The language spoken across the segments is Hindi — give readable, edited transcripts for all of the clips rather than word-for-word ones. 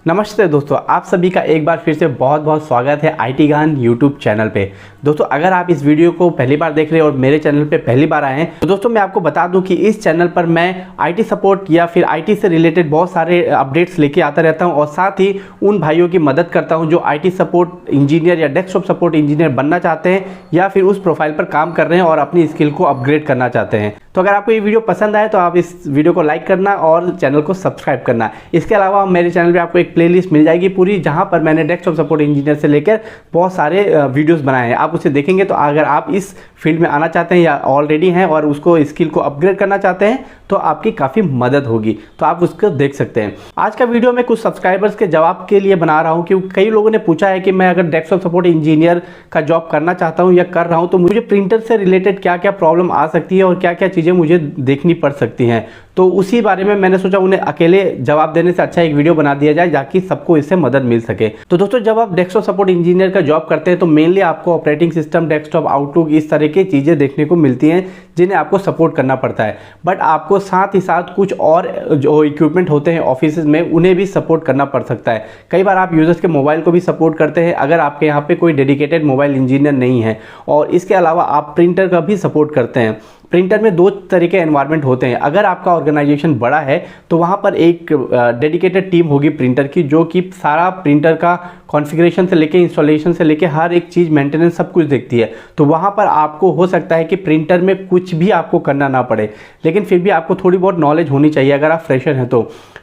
नमस्ते दोस्तों, आप सभी का एक बार फिर से बहुत बहुत स्वागत है आईटी ज्ञान यूट्यूब चैनल पे। दोस्तों, अगर आप इस वीडियो को पहली बार देख रहे हैं और मेरे चैनल पे पहली बार आए हैं तो दोस्तों मैं आपको बता दूं कि इस चैनल पर मैं आईटी सपोर्ट या फिर आईटी से रिलेटेड बहुत सारे अपडेट्स लेके आता रहता हूं और साथ ही उन भाइयों की मदद करता हूं जो आईटी सपोर्ट इंजीनियर या डेस्कटॉप सपोर्ट इंजीनियर बनना चाहते हैं या फिर उस प्रोफाइल पर काम कर रहे हैं और अपनी स्किल को अपग्रेड करना चाहते हैं। तो अगर आपको ये वीडियो पसंद आए तो आप इस वीडियो को लाइक करना और चैनल को सब्सक्राइब करना। इसके अलावा मेरे चैनल पे आपको एक प्लेलिस्ट मिल जाएगी पूरी, जहां पर मैंने डेस्कटॉप सपोर्ट इंजीनियर से लेकर बहुत सारे वीडियोस बनाए हैं। आप उसे देखेंगे तो अगर आप इस फील्ड में आना चाहते हैं या ऑलरेडी हैं और उसको स्किल को अपग्रेड करना चाहते हैं तो आपकी काफ़ी मदद होगी, तो आप उसको देख सकते हैं। आज का वीडियो मैं कुछ सब्सक्राइबर्स के जवाब के लिए बना रहा हूं क्योंकि कई लोगों ने पूछा है कि मैं अगर डेस्कटॉप सपोर्ट इंजीनियर का जॉब करना चाहता हूं या कर रहा हूं तो मुझे प्रिंटर से रिलेटेड क्या क्या प्रॉब्लम आ सकती है और क्या क्या चीज़ें मुझे देखनी पड़ सकती हैं। तो उसी बारे में मैंने सोचा उन्हें अकेले जवाब देने से अच्छा एक वीडियो बना दिया जाए ताकि सबको इससे मदद मिल सके। तो दोस्तों, जब आप डेस्कटॉप सपोर्ट इंजीनियर का जॉब करते हैं तो मेनली आपको ऑपरेटिंग सिस्टम, डेस्कटॉप, आउटलुक, इस तरह की चीज़ें देखने को मिलती हैं जिन्हें आपको सपोर्ट करना पड़ता है। बट आपको साथ ही साथ कुछ और जो इक्विपमेंट होते हैं ऑफिस में उन्हें भी सपोर्ट करना पड़ सकता है। कई बार आप यूजर्स के मोबाइल को भी सपोर्ट करते हैं अगर आपके यहाँ पे कोई डेडिकेटेड मोबाइल इंजीनियर नहीं है। और इसके अलावा आप प्रिंटर का भी सपोर्ट करते हैं। प्रिंटर में दो तरह के एनवायरनमेंट होते हैं। अगर आपका ऑर्गेनाइजेशन बड़ा है तो वहाँ पर एक डेडिकेटेड टीम होगी प्रिंटर की, जो कि सारा प्रिंटर का कॉन्फ़िगरेशन से लेके इंस्टॉलेशन से लेके हर एक चीज़, मेंटेनेंस, सब कुछ देखती है। तो वहाँ पर आपको हो सकता है कि प्रिंटर में कुछ भी आपको करना ना पड़े, लेकिन फिर भी आपको थोड़ी बहुत नॉलेज होनी चाहिए अगर आप फ्रेशर हैं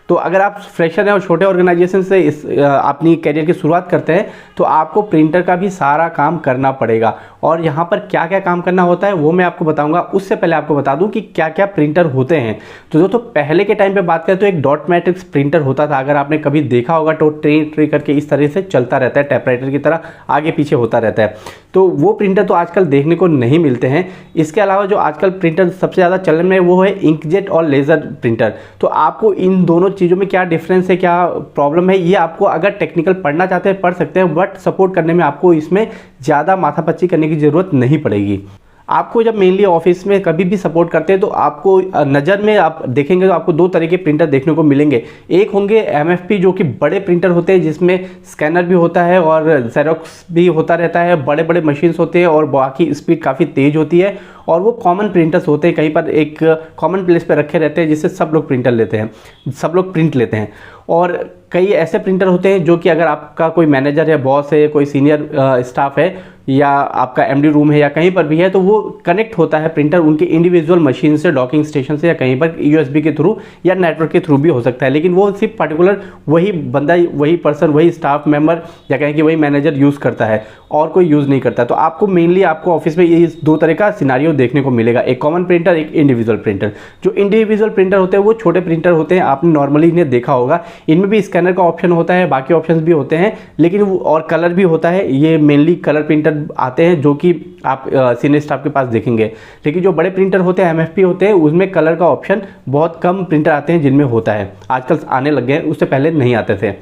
तो अगर आप फ्रेशर हैं और छोटे ऑर्गेनाइजेशन से अपनी करियर की शुरुआत करते हैं तो आपको प्रिंटर का भी सारा काम करना पड़ेगा। और यहाँ पर क्या क्या काम करना होता है वो मैं आपको बताऊंगा। उससे पहले आपको बता दूं कि क्या क्या प्रिंटर होते हैं। तो दोस्तों, पहले के टाइम पे बात करें तो एक डॉट मैट्रिक्स प्रिंटर होता था। अगर आपने कभी देखा होगा तो ट्रे करके इस तरह से चलता रहता है, टाइपराइटर की तरह आगे पीछे होता रहता है। तो वो प्रिंटर तो आजकल देखने को नहीं मिलते हैं। इसके अलावा जो आजकल प्रिंटर सबसे ज़्यादा चलन में वो है इंकजेट और लेज़र प्रिंटर। तो आपको इन दोनों चीज़ों में क्या डिफरेंस है, क्या प्रॉब्लम है, ये आपको अगर टेक्निकल पढ़ना चाहते हैं पढ़ सकते हैं, बट सपोर्ट करने में आपको इसमें ज़्यादा माथापच्ची करने की ज़रूरत नहीं पड़ेगी। आपको जब मेनली ऑफिस में कभी भी सपोर्ट करते हैं तो आपको नज़र में आप देखेंगे तो आपको दो तरह के प्रिंटर देखने को मिलेंगे। एक होंगे एमएफपी, जो कि बड़े प्रिंटर होते हैं जिसमें स्कैनर भी होता है और जेरोक्स भी होता रहता है, बड़े बड़े मशीन्स होते हैं और बाकी स्पीड काफ़ी तेज़ होती है। और वो कॉमन प्रिंटर्स होते हैं, कहीं पर एक कॉमन प्लेस पर रखे रहते हैं जिससे सब लोग प्रिंटर लेते हैं, सब लोग प्रिंट लेते हैं। और कई ऐसे प्रिंटर होते हैं जो कि अगर आपका कोई मैनेजर है, बॉस है, कोई सीनियर स्टाफ है या आपका एमडी रूम है या कहीं पर भी है तो वो कनेक्ट होता है प्रिंटर उनके इंडिविजुअल मशीन से, डॉकिंग स्टेशन से, या कहीं पर यूएसबी के थ्रू या नेटवर्क के थ्रू भी हो सकता है। लेकिन वो सिर्फ पर्टिकुलर वही बंदा, वही पर्सन, वही स्टाफ मेंबर या कहें कि वही मैनेजर यूज़ करता है और कोई यूज़ नहीं करता। तो आपको मेनली आपको ऑफिस में ये दो तरह का सिनारियो देखने को मिलेगा, एक कॉमन प्रिंटर, एक इंडिविजुअल प्रिंटर। जो इंडिविजुअल प्रिंटर होते हैं वो छोटे प्रिंटर होते हैं, आपने नॉर्मली इन्हें देखा होगा। इनमें भी स्कैनर का ऑप्शन होता है, बाकी ऑप्शंस भी होते हैं, लेकिन और कलर भी होता है। ये मेनली कलर प्रिंटर आते हैं जो कि आप सीनियर स्टाफ के पास देखेंगे। लेकिन जो बड़े प्रिंटर होते हैं, एमएफपी होते हैं, उसमें कलर का ऑप्शन बहुत कम प्रिंटर आते हैं जिनमें होता है। आजकल आने लग गए, उससे पहले नहीं आते थे।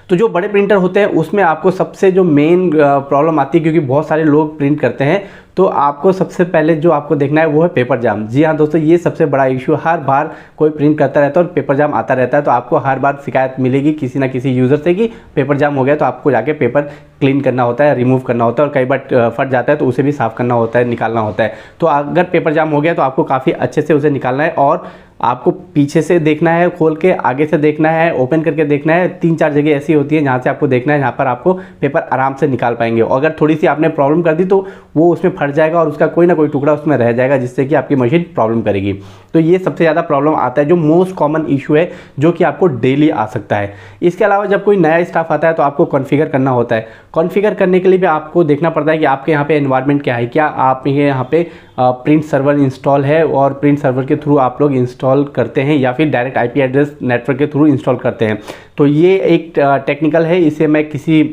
तो जो बड़े प्रिंटर होते हैं उसमें आपको सबसे जो मेन प्रॉब्लम आती है, क्योंकि बहुत सारे लोग प्रिंट करते हैं, तो आपको सबसे पहले जो आपको देखना है वो है पेपर जाम। जी हाँ दोस्तों, ये सबसे बड़ा इशू, हर बार कोई प्रिंट करता रहता है और पेपर जाम आता रहता है। तो आपको हर बार शिकायत मिलेगी किसी ना किसी यूज़र से कि पेपर जाम हो गया, तो आपको जाके पेपर क्लीन करना होता है, रिमूव करना होता है, और कई बार फट जाता है तो उसे भी साफ़ करना होता है, निकालना होता है। तो अगर पेपर जाम हो गया तो आपको काफ़ी अच्छे से उसे निकालना है और आपको पीछे से देखना है, खोल के आगे से देखना है, ओपन करके देखना है। 3-4 जगह ऐसी होती है जहाँ से आपको देखना है, जहाँ पर आपको पेपर आराम से निकाल पाएंगे। और अगर थोड़ी सी आपने प्रॉब्लम कर दी तो वो उसमें फट जाएगा और उसका कोई ना कोई टुकड़ा उसमें रह जाएगा, जिससे कि आपकी मशीन प्रॉब्लम करेगी। तो ये सबसे ज़्यादा प्रॉब्लम आता है, जो मोस्ट कॉमन इशू है, जो कि आपको डेली आ सकता है। इसके अलावा जब कोई नया स्टाफ आता है तो आपको कॉन्फ़िगर करना होता है। कॉन्फ़िगर करने के लिए भी आपको देखना पड़ता है कि आपके यहाँ पे एनवायरनमेंट क्या है, क्या आप यहाँ पे प्रिंट सर्वर इंस्टॉल है और प्रिंट सर्वर के थ्रू आप लोग इंस्टॉल करते हैं या फिर डायरेक्ट आईपी एड्रेस नेटवर्क के थ्रू इंस्टॉल करते हैं। तो ये एक टेक्निकल है, इसे मैं किसी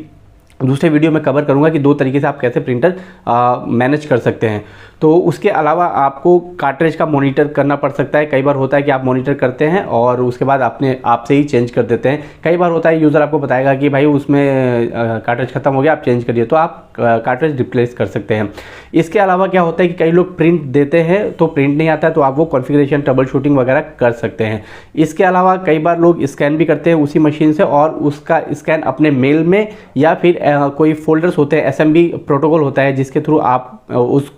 दूसरे वीडियो में कवर करूंगा कि दो तरीके से आप कैसे प्रिंटर मैनेज कर सकते हैं। तो उसके अलावा आपको कार्ट्रिज का मॉनिटर करना पड़ सकता है। कई बार होता है कि आप मॉनिटर करते हैं और उसके बाद अपने आप से ही चेंज कर देते हैं। कई बार होता है यूज़र आपको बताएगा कि भाई उसमें कार्ट्रिज खत्म हो गया, आप चेंज करिए, तो आप कार्ट्रिज रिप्लेस कर सकते हैं। इसके अलावा क्या होता है कि कई लोग प्रिंट देते हैं तो प्रिंट नहीं आता है, तो आप वो कॉन्फ़िगरेशन ट्रबल शूटिंग वगैरह कर सकते हैं। इसके अलावा कई बार लोग स्कैन भी करते हैं उसी मशीन से और उसका स्कैन अपने मेल में या फिर कोई फोल्डर्स होते हैं, SMB प्रोटोकॉल होता है जिसके थ्रू आप उस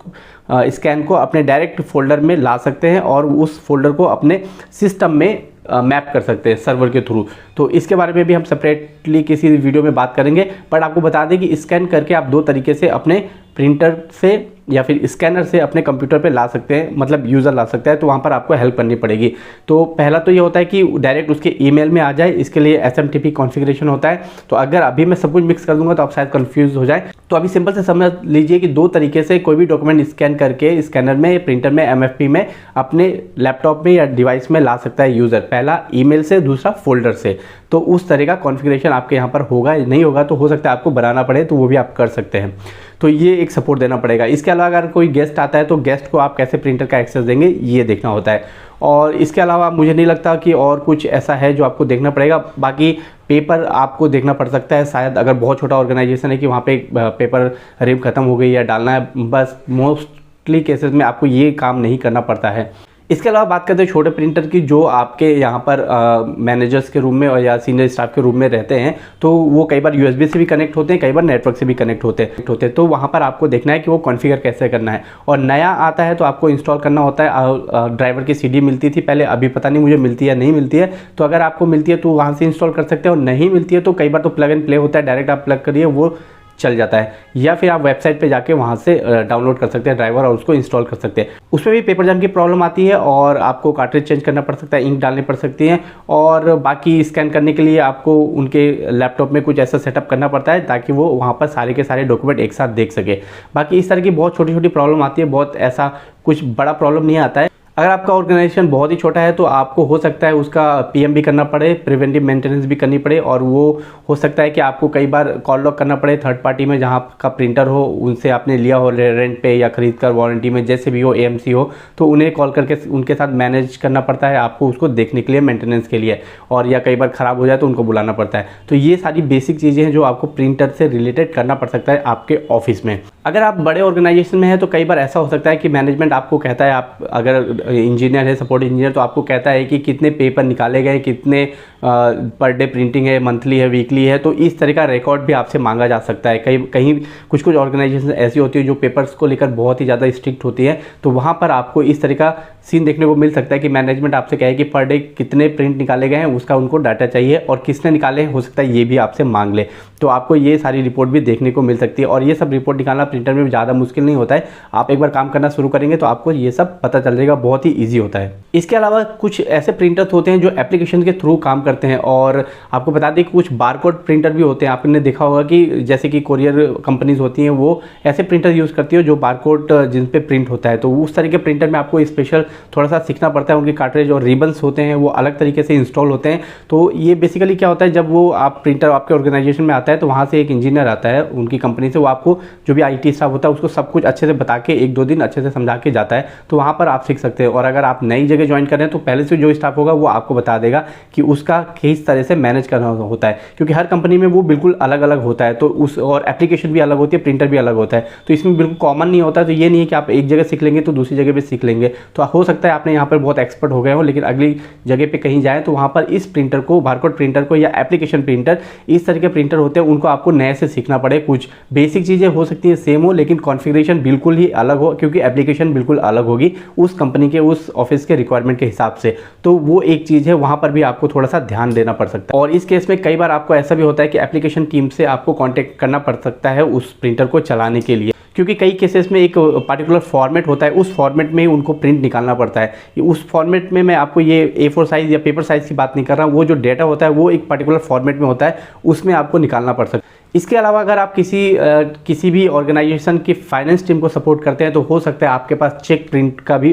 स्कैन को अपने डायरेक्ट फोल्डर में ला सकते हैं और उस फोल्डर को अपने सिस्टम में मैप कर सकते हैं सर्वर के थ्रू। तो इसके बारे में भी हम सेपरेटली किसी वीडियो में बात करेंगे, बट आपको बता दें कि स्कैन करके आप दो तरीके से अपने प्रिंटर से या फिर स्कैनर से अपने कंप्यूटर पे ला सकते हैं, मतलब यूज़र ला सकता है, तो वहाँ पर आपको हेल्प करनी पड़ेगी। तो पहला तो ये होता है कि डायरेक्ट उसके ईमेल में आ जाए, इसके लिए SMTP कॉन्फ़िगरेशन होता है। तो अगर अभी मैं सब कुछ मिक्स कर दूंगा तो आप शायद कंफ्यूज हो जाए, तो अभी सिंपल से समझ लीजिए कि दो तरीके से कोई भी डॉक्यूमेंट स्कैन करके स्कैनर में, प्रिंटर में, MFP में अपने लैपटॉप में या डिवाइस में ला सकता है यूज़र। पहला ईमेल से, दूसरा फोल्डर से। तो उस तरह का कॉन्फ़िगरेशन आपके यहाँ पर होगा, नहीं होगा तो हो सकता है आपको बनाना पड़े, तो वो भी आप कर सकते हैं। तो ये एक सपोर्ट देना पड़ेगा। इसके अलावा अगर कोई गेस्ट आता है तो गेस्ट को आप कैसे प्रिंटर का एक्सेस देंगे ये देखना होता है। और इसके अलावा मुझे नहीं लगता कि और कुछ ऐसा है जो आपको देखना पड़ेगा। बाकी पेपर आपको देखना पड़ सकता है शायद, अगर बहुत छोटा ऑर्गेनाइजेशन है कि वहाँ पे पेपर रिम खत्म हो गई या डालना है, बस मोस्टली केसेस में आपको ये काम नहीं करना पड़ता है। इसके अलावा बात करते हैं छोटे प्रिंटर की, जो आपके यहाँ पर मैनेजर्स के रूम में और या सीनियर स्टाफ के रूम में रहते हैं, तो वो कई बार USB से भी कनेक्ट होते हैं, कई बार नेटवर्क से भी कनेक्ट होते हैं। तो वहाँ पर आपको देखना है कि वो कॉन्फ़िगर कैसे करना है। और नया आता है तो आपको इंस्टॉल करना होता है। ड्राइवर की CD मिलती थी पहले, अभी पता नहीं मुझे मिलती है या नहीं मिलती है। तो अगर आपको मिलती है तो वहाँ से इंस्टॉल कर सकते हैं, और नहीं मिलती है तो कई बार तो प्लग एंड प्ले होता है, डायरेक्ट आप प्लग करिए वो चल जाता है, या फिर आप वेबसाइट पे जाके वहाँ से डाउनलोड कर सकते हैं ड्राइवर और उसको इंस्टॉल कर सकते हैं। उसमें भी पेपर जैम की प्रॉब्लम आती है और आपको कार्ट्रिज चेंज करना पड़ सकता है, इंक डालनी पड़ सकती है, और बाकी स्कैन करने के लिए आपको उनके लैपटॉप में कुछ ऐसा सेटअप करना पड़ता है ताकि वो वहाँ पर सारे के सारे डॉक्यूमेंट एक साथ देख सके। बाकी इस तरह की बहुत छोटी छोटी प्रॉब्लम आती है, बहुत ऐसा कुछ बड़ा प्रॉब्लम नहीं आता है। अगर आपका ऑर्गेनाइजेशन बहुत ही छोटा है तो आपको हो सकता है उसका PM भी करना पड़े, प्रिवेंटिव मेंटेनेंस भी करनी पड़े, और वो हो सकता है कि आपको कई बार कॉल लॉक करना पड़े थर्ड पार्टी में, जहाँ का प्रिंटर हो उनसे आपने लिया हो रेंट पे या खरीद कर वारंटी में, जैसे भी हो, AMC हो, तो उन्हें कॉल करके उनके साथ मैनेज करना पड़ता है आपको उसको देखने के लिए, मेंटेनेंस के लिए, और या कई बार ख़राब हो जाए तो उनको बुलाना पड़ता है। तो ये सारी बेसिक चीज़ें हैं जो आपको प्रिंटर से रिलेटेड करना पड़ सकता है आपके ऑफिस में। अगर आप बड़े ऑर्गेनाइजेशन में है तो कई बार ऐसा हो सकता है कि मैनेजमेंट आपको कहता है, आप अगर इंजीनियर है, सपोर्ट इंजीनियर, तो आपको कहता है कि कितने पेपर निकाले गए, कितने पर डे प्रिंटिंग है, मंथली है, वीकली है, तो इस तरह का रिकॉर्ड भी आपसे मांगा जा सकता है। कहीं कुछ ऑर्गेनाइजेशन ऐसी होती है जो पेपर्स को लेकर बहुत ही ज़्यादा स्ट्रिक्ट होती है, तो वहाँ पर आपको इस तरह का सीन देखने को मिल सकता है कि मैनेजमेंट आपसे कहे कि पर डे कितने प्रिंट निकाले गए हैं उसका उनको डाटा चाहिए, और किसने निकाले हो सकता है ये भी आपसे मांग ले। तो आपको ये सारी रिपोर्ट भी देखने को मिल सकती है, और ये सब रिपोर्ट निकालना प्रिंटर में ज़्यादा मुश्किल नहीं होता है। आप एक बार काम करना शुरू करेंगे तो आपको ये सब पता चल जाएगा, बहुत ही ईजी होता है। इसके अलावा कुछ ऐसे प्रिंटर्स होते हैं जो एप्लीकेशन के थ्रू काम करते हैं, और आपको बता दें कि कुछ बारकोड प्रिंटर भी होते हैं। आपने देखा होगा कि जैसे कि कोरियर कंपनीज होती हैं वो ऐसे प्रिंटर यूज़ करती है जो बारकोड जिन पे प्रिंट होता है, तो उस तरह के प्रिंटर में आपको स्पेशल थोड़ा सा सीखना पड़ता है। उनके कार्ट्रिज और रिबन्स होते हैं वो अलग तरीके से इंस्टॉल होते हैं। तो ये बेसिकली क्या होता है, जब वो आप प्रिंटर आपके ऑर्गेनाइजेशन में आता है तो वहाँ से एक इंजीनियर आता है उनकी कंपनी से, वो आपको जो भी IT स्टाफ होता है उसको सब कुछ अच्छे से बता के 1-2 दिन अच्छे से समझा के जाता है, तो वहाँ पर आप सीख सकते हैं। और अगर आप नई जगह ज्वाइन कर रहे हैं तो पहले से जो स्टाफ होगा वो आपको बता देगा कि उसका किस तरह से मैनेज करना होता है, क्योंकि हर कंपनी में वो बिल्कुल अलग अलग होता है, तो उस और एप्लीकेशन भी अलग होती है, प्रिंटर भी अलग होता है, तो इसमें बिल्कुल कॉमन नहीं होता है। तो ये नहीं है कि आप एक जगह सीख लेंगे तो दूसरी जगह पे सीख लेंगे। तो हो सकता है आपने यहाँ पर बहुत एक्सपर्ट हो गए हो, लेकिन अगली जगह पे कहीं जाए तो वहाँ पर इस प्रिंटर को, बारकोड प्रिंटर को या एप्लीकेशन प्रिंटर, इस तरह के प्रिंटर होते हैं, उनको आपको नए से सीखना पड़े। कुछ बेसिक चीज़ें हो सकती हैं सेम हो, लेकिन कॉन्फ़िगरेशन बिल्कुल ही अलग हो, क्योंकि एप्लीकेशन बिल्कुल अलग होगी उस कंपनी के, उस ऑफिस के रिक्वायरमेंट के हिसाब से। तो वो एक चीज़ है, वहाँ पर भी आपको थोड़ा सा ध्यान देना पड़ सकता है। और इस केस में कई बार आपको ऐसा भी होता है कि एप्लीकेशन टीम से आपको कॉन्टेक्ट करना पड़ सकता है उस प्रिंटर को चलाने के लिए, क्योंकि कई केसेस में एक पार्टिकुलर फॉर्मेट होता है, उस फॉर्मेट में ही उनको प्रिंट निकालना पड़ता है। उस फॉर्मेट में मैं आपको ये A4 साइज़ या पेपर साइज़ की बात नहीं कर रहा हूँ, वो जो डेटा होता है वो एक पर्टिकुलर फॉर्मेट में होता है, उसमें आपको निकालना पड़ सकता है। इसके अलावा अगर आप किसी भी ऑर्गेनाइजेशन की फाइनेंस टीम को सपोर्ट करते हैं तो हो सकता है आपके पास चेक प्रिंट का भी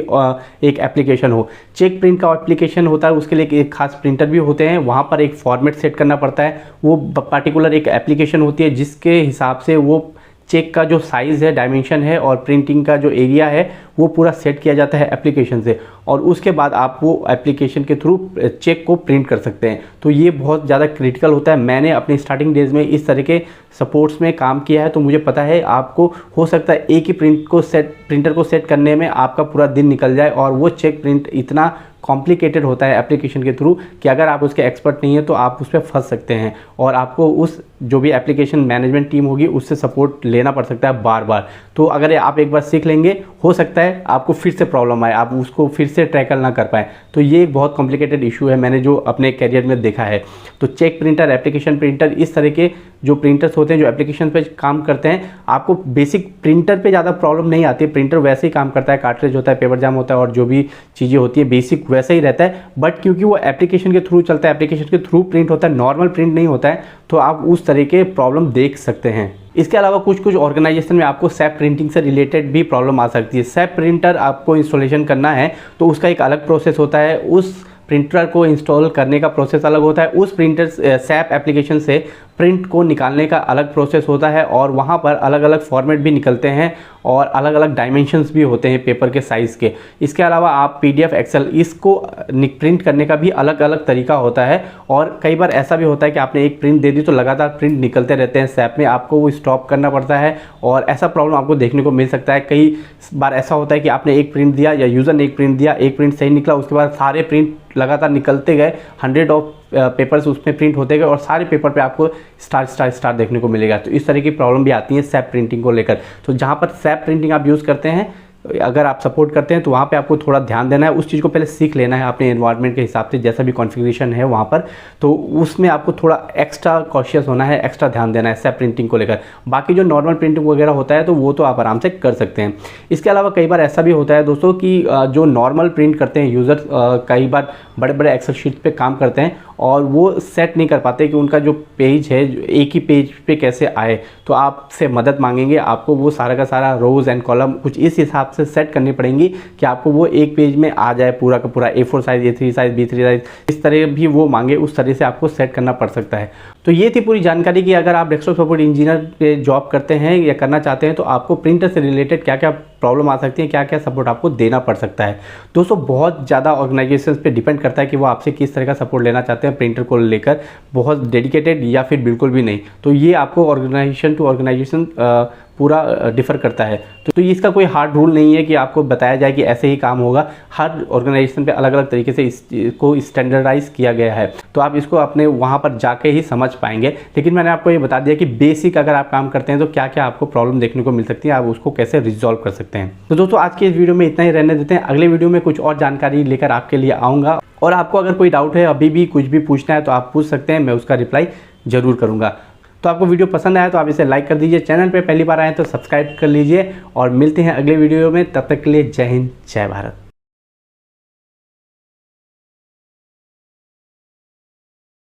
एक एप्लीकेशन हो। चेक प्रिंट का एप्लीकेशन होता है, उसके लिए एक खास प्रिंटर भी होते हैं, वहाँ पर एक फॉर्मेट सेट करना पड़ता है। वो पर्टिकुलर एक एप्लीकेशन होती है जिसके हिसाब से वो चेक का जो साइज़ है, डायमेंशन है और प्रिंटिंग का जो एरिया है वो पूरा सेट किया जाता है एप्लीकेशन से, और उसके बाद आप वो एप्लीकेशन के थ्रू चेक को प्रिंट कर सकते हैं। तो ये बहुत ज़्यादा क्रिटिकल होता है। मैंने अपनी स्टार्टिंग डेज में इस तरह के सपोर्ट्स में काम किया है, तो मुझे पता है आपको हो सकता है एक ही प्रिंटर को सेट करने में आपका पूरा दिन निकल जाए, और वो चेक प्रिंट इतना कॉम्प्लिकेटेड होता है एप्लीकेशन के थ्रू कि अगर आप उसके एक्सपर्ट नहीं है तो आप उस पर फंस सकते हैं, और आपको उस जो भी एप्लीकेशन मैनेजमेंट टीम होगी उससे सपोर्ट लेना पड़ सकता है बार बार। तो अगर आप एक बार सीख लेंगे, हो सकता है आपको फिर से प्रॉब्लम आए, आप उसको फिर से टैकल ना कर पाए। तो ये एक बहुत कॉम्प्लिकेटेड इशू है, मैंने जो अपने करियर में देखा है। तो चेक प्रिंटर, एप्लीकेशन प्रिंटर, इस तरह के जो प्रिंटर्स होते हैं जो एप्लीकेशन पे काम करते हैं, आपको बेसिक प्रिंटर पे ज़्यादा प्रॉब्लम नहीं आती है। प्रिंटर वैसे ही काम करता है, कार्ट्रिज होता है, पेपर जाम होता है और जो भी चीज़ें होती है बेसिक वैसे ही रहता है, बट क्योंकि वो एप्लीकेशन के थ्रू चलता है, एप्लीकेशन के थ्रू प्रिंट होता है, नॉर्मल प्रिंट नहीं होता है, तो आप उस तरह के प्रॉब्लम देख सकते हैं। इसके अलावा कुछ ऑर्गेनाइजेशन में आपको सैप प्रिंटिंग से रिलेटेड भी प्रॉब्लम आ सकती है। सैप प्रिंटर आपको इंस्टॉलेशन करना है तो उसका एक अलग प्रोसेस होता है, उस प्रिंटर को इंस्टॉल करने का प्रोसेस अलग होता है, उस प्रिंटर सैप एप्लीकेशन से प्रिंट को निकालने का अलग प्रोसेस होता है, और वहाँ पर अलग अलग फॉर्मेट भी निकलते हैं और अलग अलग डायमेंशंस भी होते हैं पेपर के साइज़ के। इसके अलावा आप PDF, एक्सेल, इसको प्रिंट करने का भी अलग अलग तरीका होता है, और कई बार ऐसा भी होता है कि आपने एक प्रिंट दे दी तो लगातार प्रिंट निकलते रहते हैं सैप में, आपको वो स्टॉप करना पड़ता है, और ऐसा प्रॉब्लम आपको देखने को मिल सकता है। कई बार ऐसा होता है कि आपने एक प्रिंट दिया या यूज़र ने एक प्रिंट दिया, एक प्रिंट सही निकला, उसके बाद सारे प्रिंट लगातार निकलते गए, 100 ऑफ पेपर्स उसमें प्रिंट होते गए और सारे पेपर पे आपको स्टार देखने को मिलेगा। तो इस तरह की प्रॉब्लम भी आती है सैप प्रिंटिंग को लेकर। तो जहाँ पर सैप प्रिंटिंग आप यूज़ करते हैं, अगर आप सपोर्ट करते हैं तो वहाँ पे आपको थोड़ा ध्यान देना है, उस चीज़ को पहले सीख लेना है अपने एनवायरनमेंट के हिसाब से, जैसा भी कॉन्फ़िगरेशन है वहाँ पर, तो उसमें आपको थोड़ा एक्स्ट्रा कॉशियस होना है, एक्स्ट्रा ध्यान देना है सैप प्रिंटिंग को लेकर। बाकी जो नॉर्मल प्रिंटिंग वगैरह होता है तो वो तो आप आराम से कर सकते हैं। इसके अलावा कई बार ऐसा भी होता है दोस्तों कि जो नॉर्मल प्रिंट करते हैं यूज़र, कई बार बड़े बड़े एक्सेल शीट पे काम करते हैं और वो सेट नहीं कर पाते कि उनका जो पेज है एक ही पेज पे कैसे आए, तो आपसे मदद मांगेंगे। आपको वो सारा का सारा रोज़ एंड कॉलम कुछ इस हिसाब से सेट करनी पड़ेंगी कि आपको वो एक पेज में आ जाए पूरा का पूरा, A4 size, A3 size, B3 size, इस तरह भी वो मांगे, उस तरह से आपको सेट करना पड़ सकता है। तो ये थी पूरी जानकारी कि अगर आप डेस्कटॉप सपोर्ट इंजीनियर पे जॉब करते हैं या करना चाहते हैं तो आपको प्रिंटर से रिलेटेड क्या क्या प्रॉब्लम आ सकती है, क्या क्या सपोर्ट आपको देना पड़ सकता है। दोस्तों बहुत ज़्यादा ऑर्गेनाइजेशंस पे डिपेंड करता है कि वो आपसे किस तरह का सपोर्ट लेना चाहते हैं प्रिंटर को लेकर, बहुत डेडिकेटेड या फिर बिल्कुल भी नहीं। तो ये आपको ऑर्गेनाइजेशन टू ऑर्गेनाइजेशन पूरा डिफ़र करता है। तो इसका कोई हार्ड रूल नहीं है कि आपको बताया जाए कि ऐसे ही काम होगा। हर ऑर्गेनाइजेशन पे अलग अलग तरीके से इसको स्टैंडर्डाइज किया गया है, तो आप इसको अपने वहाँ पर जाके ही समझ पाएंगे। लेकिन मैंने आपको ये बता दिया कि बेसिक अगर आप काम करते हैं तो क्या क्या आपको प्रॉब्लम देखने को मिल सकती है, आप उसको कैसे रिजॉल्व कर सकते हैं। तो दोस्तों आज के इस वीडियो में इतना ही रहने देते हैं, अगले वीडियो में कुछ और जानकारी लेकर आपके लिए आऊँगा, और आपको अगर कोई डाउट है, अभी भी कुछ भी पूछना है तो आप पूछ सकते हैं, मैं उसका रिप्लाई ज़रूर करूँगा। तो आपको वीडियो पसंद आया तो आप इसे लाइक कर दीजिए, चैनल पे पहली बार आए तो सब्सक्राइब कर लीजिए, और मिलते हैं अगले वीडियो में। तब तक के लिए जय हिंद, जय भारत।